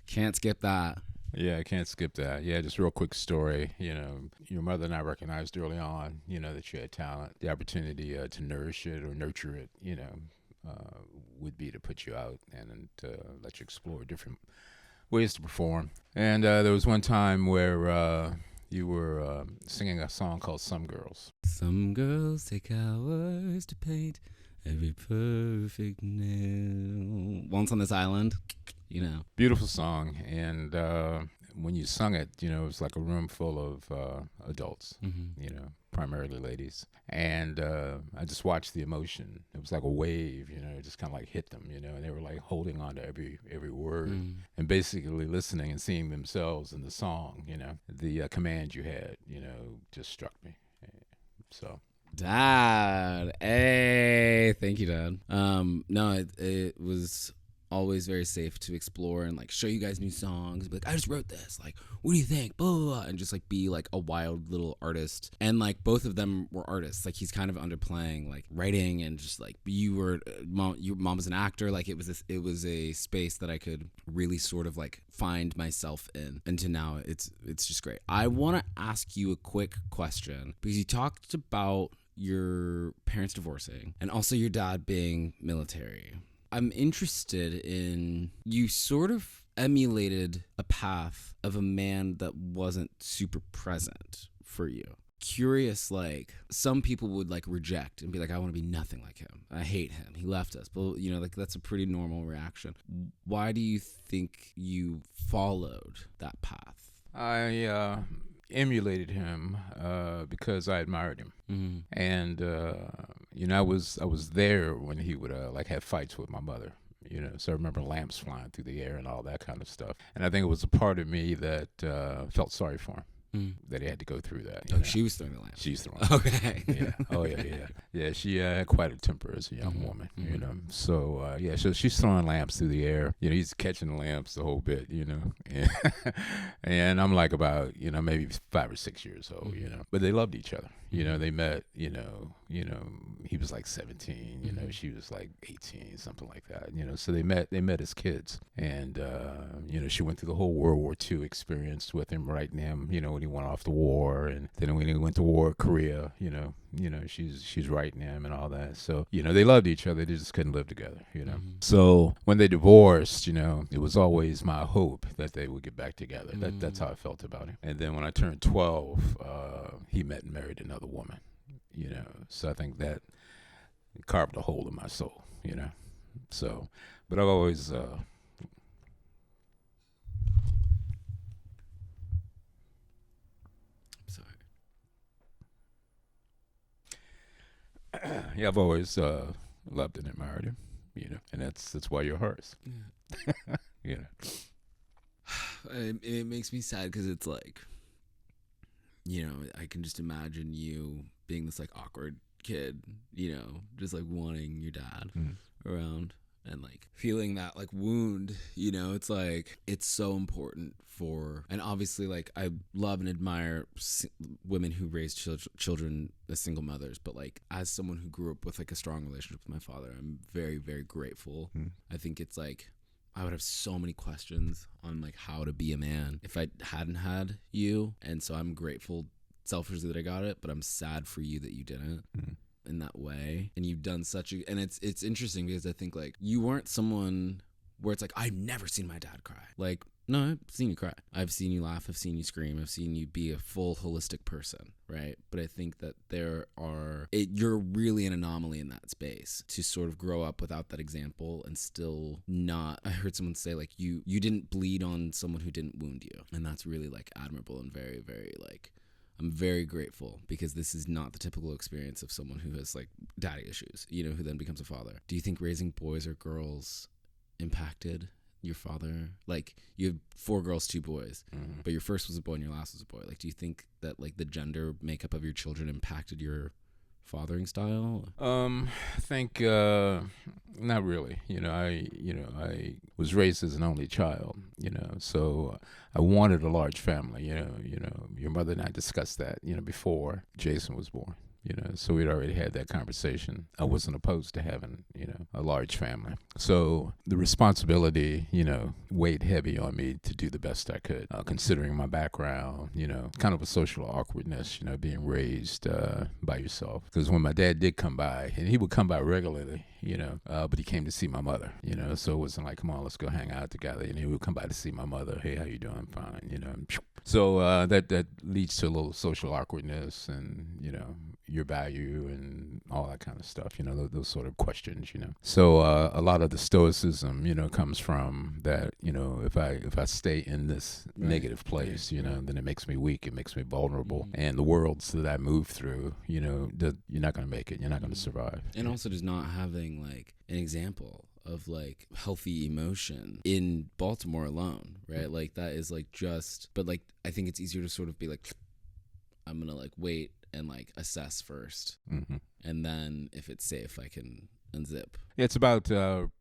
Can't skip that. Yeah, I can't skip that. Yeah, just real quick story. You know, your mother and I recognized early on, you know, that you had talent. The opportunity to nourish it or nurture it, you know, would be to put you out and let you explore different ways to perform. And there was one time where you were singing a song called Some Girls. Some girls take hours to paint every perfect nail. Once on this island, you know. Beautiful song. And when you sung it, you know, it was like a room full of adults, you know, primarily ladies. And I just watched the emotion. It was like a wave, you know, it just kind of like hit them, you know, and they were like holding on to every word and basically listening and seeing themselves in the song, you know. The command you had, you know, just struck me. So. Dad, hey, thank you, Dad. No, it was always very safe to explore and like show you guys new songs, be like, I just wrote this, like what do you think, blah, blah, blah, and just like be like a wild little artist. And like both of them were artists, like he's kind of underplaying like writing, and just like your mom was an actor, like it was a space that I could really sort of like find myself in, and to now it's just great. I want to ask you a quick question, because you talked about your parents divorcing and also your dad being military. I'm interested in, you sort of emulated a path of a man that wasn't super present for you. Curious, like some people would like reject and be like, I want to be nothing like him. I hate him. He left us. But you know, like that's a pretty normal reaction. Why do you think you followed that path? I emulated him because I admired him. And you know, I was there when he would like have fights with my mother, you know, so I remember lamps flying through the air and all that kind of stuff. And I think it was a part of me that felt sorry for him. That he had to go through that. Oh, she was throwing the lamp. She's throwing. Okay. Yeah. Oh yeah. Yeah. She had quite a temper as a young woman, you know. So yeah, so she's throwing lamps through the air. You know, he's catching the lamps the whole bit, you know. And I'm like about, you know, maybe 5 or 6 years old, you know. But they loved each other. You know, they met, you know, he was like 17, you know, she was like 18, something like that, you know. So they met as kids. And you know, she went through the whole World War II experience with him, writing him, you know, when he went off to war, and then when he went to war, Korea, you know, she's writing him and all that. So, you know, they loved each other, they just couldn't live together, you know. So when they divorced, you know, it was always my hope that they would get back together. That's how I felt about him. And then when I turned 12, he met and married another woman, you know. So I think that carved a hole in my soul, you know. So, but I've always yeah, I've always loved and admired him, you know, and that's why you're hers. Yeah. You know, it makes me sad because it's like, you know, I can just imagine you being this like awkward kid, you know, just like wanting your dad around and like feeling that like wound, you know. It's like, it's so important for, and obviously like I love and admire women who raise children as single mothers, but like as someone who grew up with like a strong relationship with my father, I'm very, very grateful. I think it's like, I would have so many questions on like how to be a man if I hadn't had you. And so I'm grateful selfishly that I got it, but I'm sad for you that you didn't. in that way, and you've done such a, and it's interesting because I think like you weren't someone where it's like, I've never seen my dad cry. Like, no, I've seen you cry. I've seen you laugh. I've seen you scream. I've seen you be a full holistic person, right? But I think that you're really an anomaly in that space to sort of grow up without that example and still not. I heard someone say like you didn't bleed on someone who didn't wound you, and that's really like admirable and very, very like. I'm very grateful because this is not the typical experience of someone who has like daddy issues, you know, who then becomes a father. Do you think raising boys or girls impacted your father? Like, you have 4 girls, 2 boys, but your first was a boy and your last was a boy. Like, do you think that like the gender makeup of your children impacted your fathering style? I think not really. I was raised as an only child. So I wanted a large family. Your mother and I discussed that. Before Jason was born. So we'd already had that conversation. I wasn't opposed to having, a large family. So the responsibility, weighed heavy on me to do the best I could, considering my background, kind of a social awkwardness, being raised by yourself. Because when my dad did come by, and he would come by regularly, but he came to see my mother, so it wasn't like, come on, let's go hang out together. He would come by to see my mother. Hey, how you doing? Fine, So that leads to a little social awkwardness and, your value and all that kind of stuff, those sort of questions, So a lot of the stoicism, comes from that, if I stay in this negative place, then it makes me weak, it makes me vulnerable. And the worlds that I move through, you're not going to make it, you're not going to survive. And also just not having like an example of like healthy emotion in Baltimore alone, right? Like that is like but like I think it's easier to sort of be like, I'm gonna like wait and like assess first, and then if it's safe I can unzip. Yeah, it's about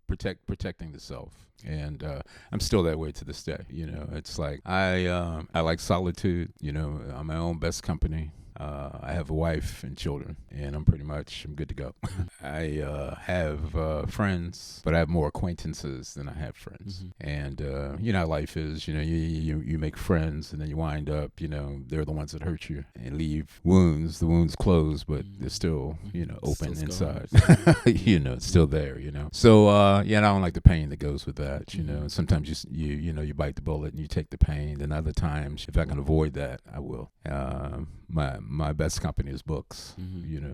protecting the self, and I'm still that way to this day. It's like I like solitude. I'm my own best company. I have a wife and children, and I'm good to go. I have friends, but I have more acquaintances than I have friends. And how life is. You make friends, and then you wind up, they're the ones that hurt you and leave wounds. The wounds close, but they're still, open inside. It's still there. So I don't like the pain that goes with that. Sometimes you bite the bullet and you take the pain. And other times, if I can avoid that, I will. My best company is books,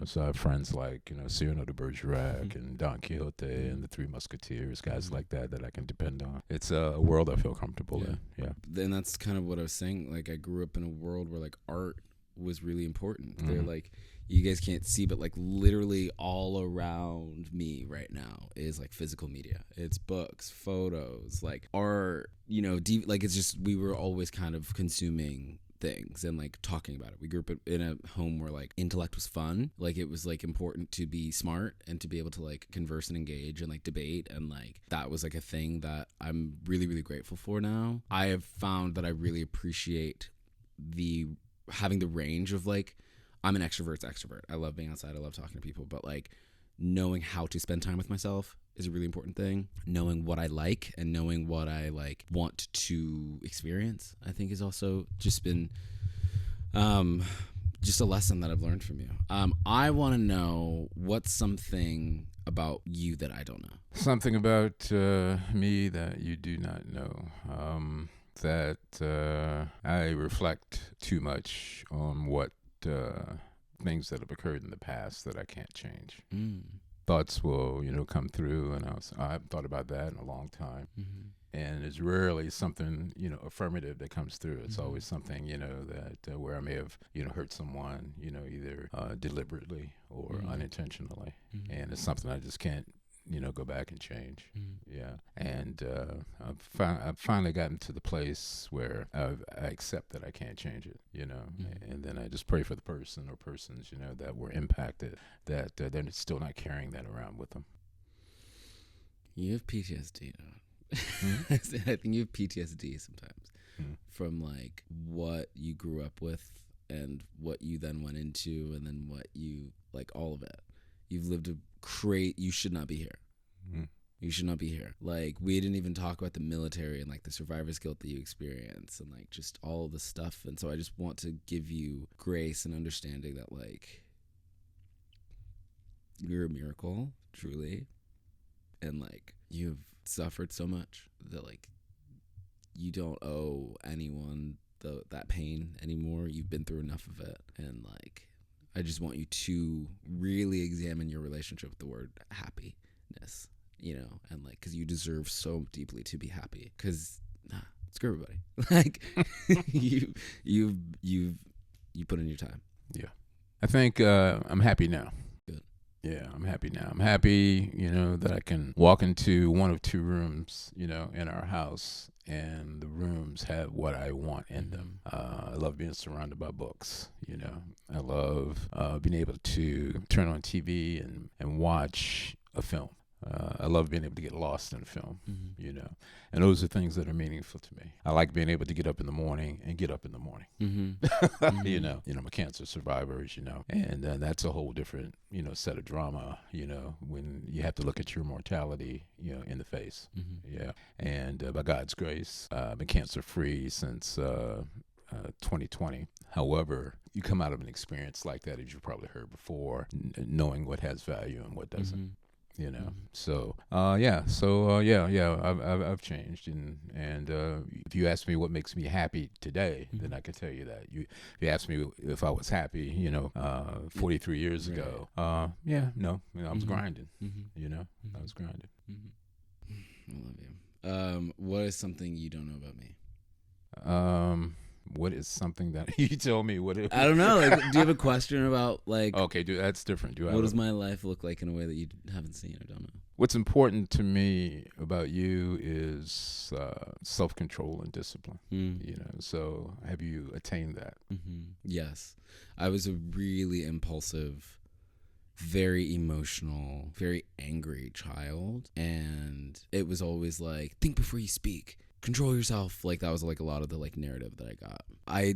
so I have friends like, Cyrano de Bergerac and Don Quixote and the Three Musketeers, guys like that I can depend on. It's a world I feel comfortable in. Yeah. And that's kind of what I was saying. Like, I grew up in a world where like art was really important. They're like, you guys can't see, but like literally all around me right now is like physical media. It's books, photos, like art, like it's just, we were always kind of consuming things and like talking about it. We grew up in a home where like intellect was fun. Like it was like important to be smart and to be able to like converse and engage and like debate, and like that was like a thing that I'm really, really grateful for now. I have found that I really appreciate having the range of like, I'm an extrovert's extrovert. I love being outside. I love talking to people, but like knowing how to spend time with myself is a really important thing. Knowing what I like and knowing what I like want to experience, I think, is also just been just a lesson that I've learned from you. I want to know what's something about you that I don't know. Something about me that you do not know. That I reflect too much on what things that have occurred in the past that I can't change. Thoughts will, come through, and I haven't thought about that in a long time. And it's rarely something, affirmative that comes through. It's always something, that where I may have, hurt someone, either deliberately or unintentionally. And it's something I just can't, go back and change. Yeah. And I've finally gotten to the place where I accept that I can't change it, and then I just pray for the person or persons, that were impacted, that they're still not carrying that around with them. You have PTSD, I think you have PTSD sometimes from like what you grew up with and what you then went into, and then what you like, all of it. You've lived you should not be here. You should not be here. Like, we didn't even talk about the military and like the survivor's guilt that you experience and like just all of the stuff. And so I just want to give you grace and understanding that like you're a miracle, truly. And like, you've suffered so much that like, you don't owe anyone that pain anymore. You've been through enough of it. And like, I just want you to really examine your relationship with the word happiness, you know, and like, because you deserve so deeply to be happy. Because screw everybody. Like, you put in your time. Yeah. I think I'm happy now. Good. Yeah, I'm happy now. I'm happy, you know, that I can walk into one of two rooms, you know, in our house, and the rooms have what I want in them. I love being surrounded by books, you know. I love being able to turn on TV and watch a film. I love being able to get lost in a film, you know, and those are things that are meaningful to me. I like being able to get up in the morning and get up in the morning, you know, I'm a cancer survivor, as you know, and that's a whole different, you know, set of drama, you know, when you have to look at your mortality, you know, in the face. Yeah. And by God's grace, I've been cancer free since 2020. However, you come out of an experience like that, as you probably heard before, knowing what has value and what doesn't. You know, so I've changed, and if you ask me what makes me happy today, then I can tell you that. If you ask me if I was happy, you know, 43 years ago, I was grinding. You know, I was grinding. I love you. What is something you don't know about me? What is something that you tell me? I don't know. Like, do you have a question about like? Okay, dude, that's different. What does my life look like in a way that you haven't seen or don't know? What's important to me about you is self-control and discipline. You know, so have you attained that? Yes, I was a really impulsive, very emotional, very angry child, and it was always like, think before you speak. Control yourself. Like, that was like a lot of the like narrative that I got. I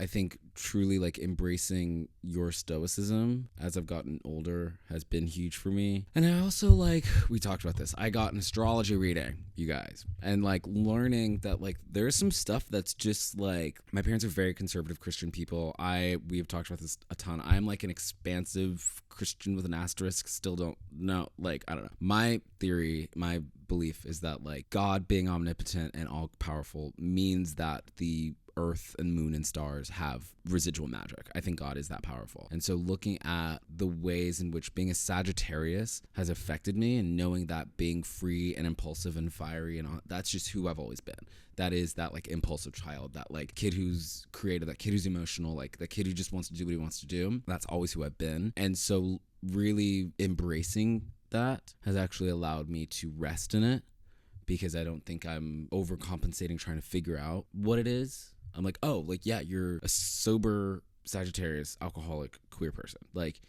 think truly like embracing your stoicism as I've gotten older has been huge for me. And I also, like, we talked about this, I got an astrology reading, you guys, and like learning that like there's some stuff that's just like, my parents are very conservative Christian people. We have talked about this a ton. I'm like an expansive Christian with an asterisk, still don't know, like, I don't know. My theory, my belief is that like God being omnipotent and all powerful means that the earth and moon and stars have residual magic. I think God is that powerful. And so looking at the ways in which being a Sagittarius has affected me, and knowing that being free and impulsive and fiery and all, that's just who I've always been. That is that like impulsive child, that like kid who's creative, that kid who's emotional, like the kid who just wants to do what he wants to do. That's always who I've been. And so really embracing that has actually allowed me to rest in it, because I don't think I'm overcompensating trying to figure out what it is. I'm like, oh, like, yeah, you're a sober Sagittarius, alcoholic, queer person. Like,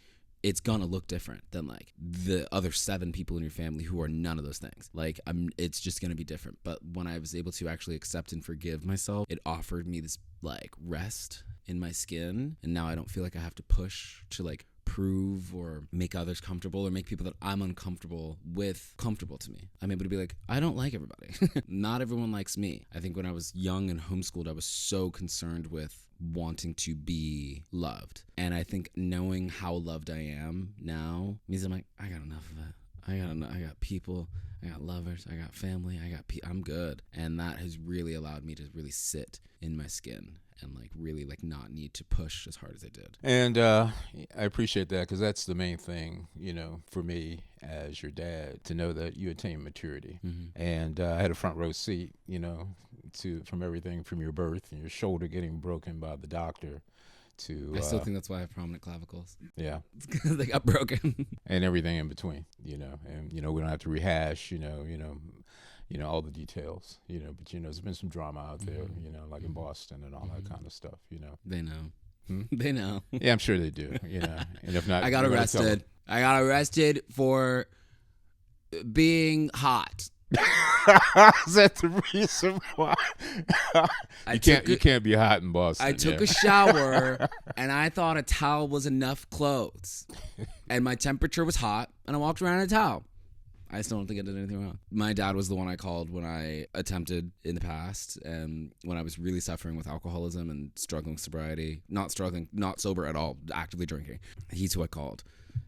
it's gonna look different than like the other 7 people in your family who are none of those things. Like, it's just gonna be different. But when I was able to actually accept and forgive myself, it offered me this like rest in my skin. And now I don't feel like I have to push to like prove or make others comfortable or make people that I'm uncomfortable with comfortable to me. I'm able to be like, I don't like everybody. Not everyone likes me. I think when I was young and homeschooled, I was so concerned with wanting to be loved. And I think knowing how loved I am now means I'm like, I got enough of it. I got people, I got lovers, I got family, I'm good. And that has really allowed me to really sit in my skin and like really like not need to push as hard as I did. And I appreciate that, because that's the main thing, you know, for me as your dad, to know that you attain maturity. And I had a front row seat, you know, from everything from your birth and your shoulder getting broken by the doctor to I still think that's why I have prominent clavicles. Yeah. It's because they got broken. And everything in between, you know. And, you know, we don't have to rehash, you know, all the details, you know, but, you know, there's been some drama out there, you know, like in Boston and all that kind of stuff, you know. They know. They know. Yeah, I'm sure they do, you know. And if not, I got arrested. I got arrested for being hot. Is that the reason why? You can't be hot in Boston. I took a shower and I thought a towel was enough clothes. And my temperature was hot and I walked around in a towel. I still don't think I did anything wrong. My dad was the one I called when I attempted in the past, and when I was really suffering with alcoholism and struggling with sobriety. Not sober at all, actively drinking. He's who I called.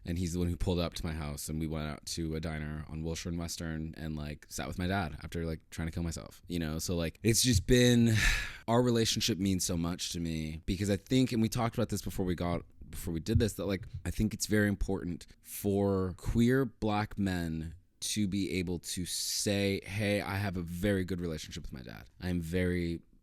And he's the one who pulled up to my house, and we went out to a diner on Wilshire and Western and like sat with my dad after like trying to kill myself, you know? So like, it's just been, our relationship means so much to me because I think, and we talked about this before we did this, that like, I think it's very important for queer Black men to be able to say, hey, I have a very good relationship with my dad.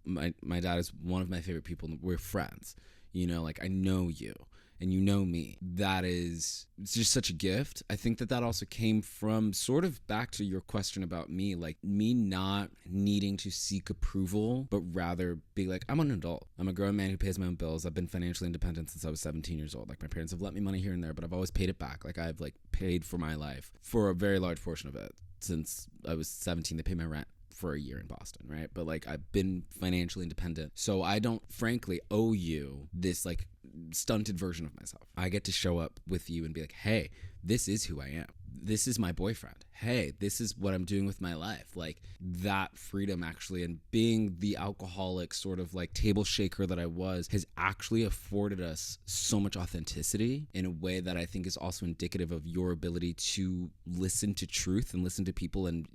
My dad is one of my favorite people. We're friends, you know, like I know you. And you know me. It's just such a gift. I think that also came from sort of back to your question about me, like me not needing to seek approval, but rather be like, I'm an adult. I'm a grown man who pays my own bills. I've been financially independent since I was 17 years old. Like my parents have lent me money here and there, but I've always paid it back. Like I've like paid for my life for a very large portion of it. Since I was 17, they paid my rent for a year in Boston, right? But like I've been financially independent. So I don't frankly owe you this like stunted version of myself. I get to show up with you and be like, hey, this is who I am. This is my boyfriend. Hey, this is what I'm doing with my life. Like that freedom actually, and being the alcoholic sort of like table shaker that I was, has actually afforded us so much authenticity in a way that I think is also indicative of your ability to listen to truth and listen to people and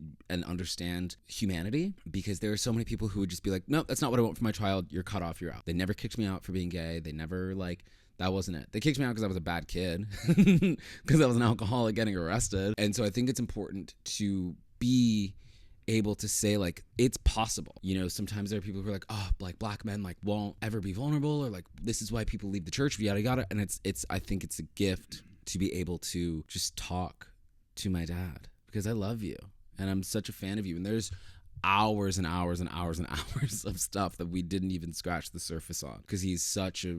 understand humanity. Because there are so many people who would just be like, no, that's not what I want for my child. You're cut off. You're out. They never kicked me out for being gay. They never like, that wasn't it. They kicked me out because I was a bad kid, because I was an alcoholic getting arrested. And so I think it's important to be able to say like, it's possible. You know, sometimes there are people who are like, oh, like Black men like won't ever be vulnerable, or like this is why people leave the church, yada yada. And I think it's a gift to be able to just talk to my dad, because I love you and I'm such a fan of you. And there's hours and hours and hours and hours of stuff that we didn't even scratch the surface on, because he's such a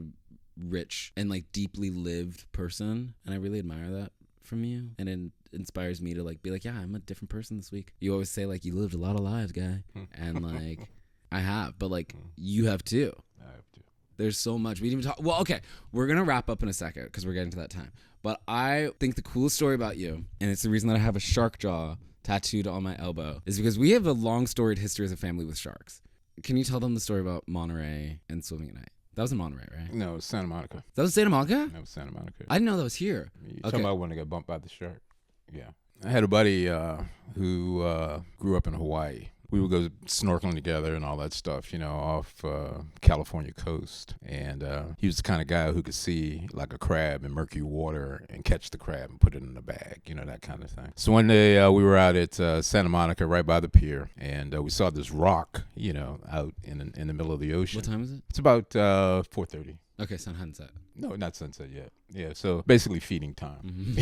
rich and like deeply lived person, and I really admire that from you, and it inspires me to like be like, yeah, I'm a different person this week. You always say like, you lived a lot of lives, guy. And like I have, but like you have too. I have too. There's so much we didn't even talk. Well, okay, we're gonna wrap up in a second because we're getting to that time, but I think the coolest story about you, and it's the reason that I have a shark jaw tattooed on my elbow, is because we have a long storied history as a family with sharks. Can you tell them the story about Monterey and swimming at night? That was in Monterey, right? No, it's Santa Monica. That was Santa Monica? That was Santa Monica. I didn't know that was here. You talking about when I got bumped by the shark? Yeah. I had a buddy who grew up in Hawaii. We would go snorkeling together and all that stuff, you know, off California coast. And he was the kind of guy who could see like a crab in murky water and catch the crab and put it in a bag, you know, that kind of thing. So one day we were out at Santa Monica right by the pier, and we saw this rock, you know, out in the middle of the ocean. What time is it? It's about 4:30. Okay, sun hadn't set. No, not sunset yet. Yeah, so basically feeding time.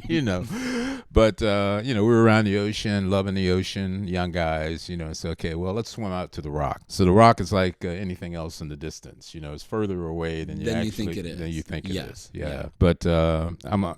You know. But, you know, we were around the ocean, loving the ocean, young guys, you know. So, okay, well, let's swim out to the rock. So the rock is like anything else in the distance. You know, it's further away than you think it is. Than you think it is. Yeah. But I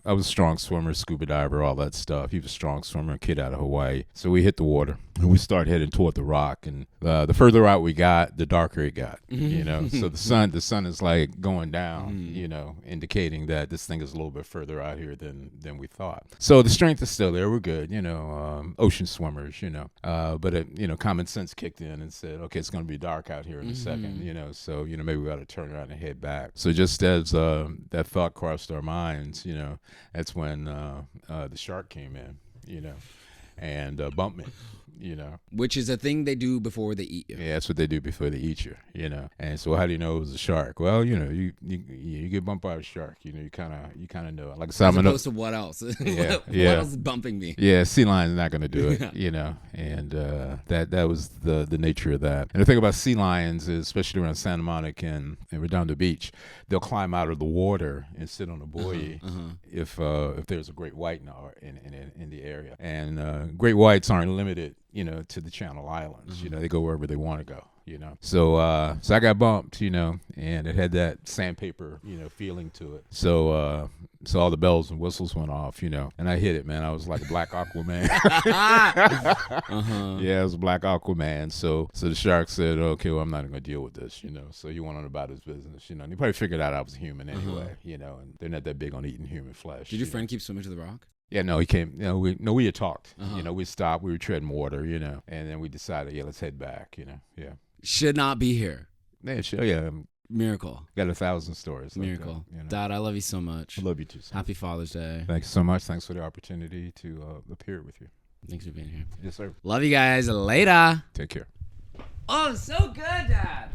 was a strong swimmer, scuba diver, all that stuff. He was a strong swimmer, a kid out of Hawaii. So we hit the water, and we started heading toward the rock. And the further out we got, the darker it got, you know. So the sun is like going down, you know, indicating that this thing is a little bit further out here than we thought. So the strength is still there. We're good, you know, ocean swimmers, you know. But it, you know, common sense kicked in and said, okay, it's going to be dark out here in a second, you know. So, you know, maybe we ought to turn around and head back. So just as that thought crossed our minds, you know, that's when the shark came in, you know, and bumped me. You know, which is a thing they do before they eat you. Yeah, that's what they do before they eat you. You know, and so how do you know it was a shark? Well, you know, you get bumped by a shark. You know, you kind of know. Like as opposed to what else? Yeah, what else is bumping me? Yeah, sea lion's not going to do it. You know, and that was the nature of that. And the thing about sea lions is, especially around Santa Monica and Redondo Beach, they'll climb out of the water and sit on a buoy if there's a great white in the area. And great whites aren't limited, you know, to the Channel Islands. You know, they go wherever they want to go, you know. So I got bumped, you know, and it had that sandpaper, you know, feeling to it. So all the bells and whistles went off, you know, and I hit it, man. I was like a black Aquaman. Yeah, I was a black Aquaman. So the shark said, okay, well, I'm not going to deal with this, you know. So he went on about his business, you know. And he probably figured out I was human anyway, you know, and they're not that big on eating human flesh. Did your friend keep swimming to the rock? Yeah, no, he came. You know, we had talked. You know, we stopped. We were treading water. You know, and then we decided, yeah, let's head back. You know, yeah. Should not be here. Yeah, sure. Yeah, Miracle. Got 1,000 stories. like Miracle. that, you know. Dad, I love you so much. I love you too, son. Happy Father's Day. Thanks so much. Thanks for the opportunity to appear with you. Thanks for being here. Yes, sir. Love you guys. Later. Take care. Oh, so good, Dad.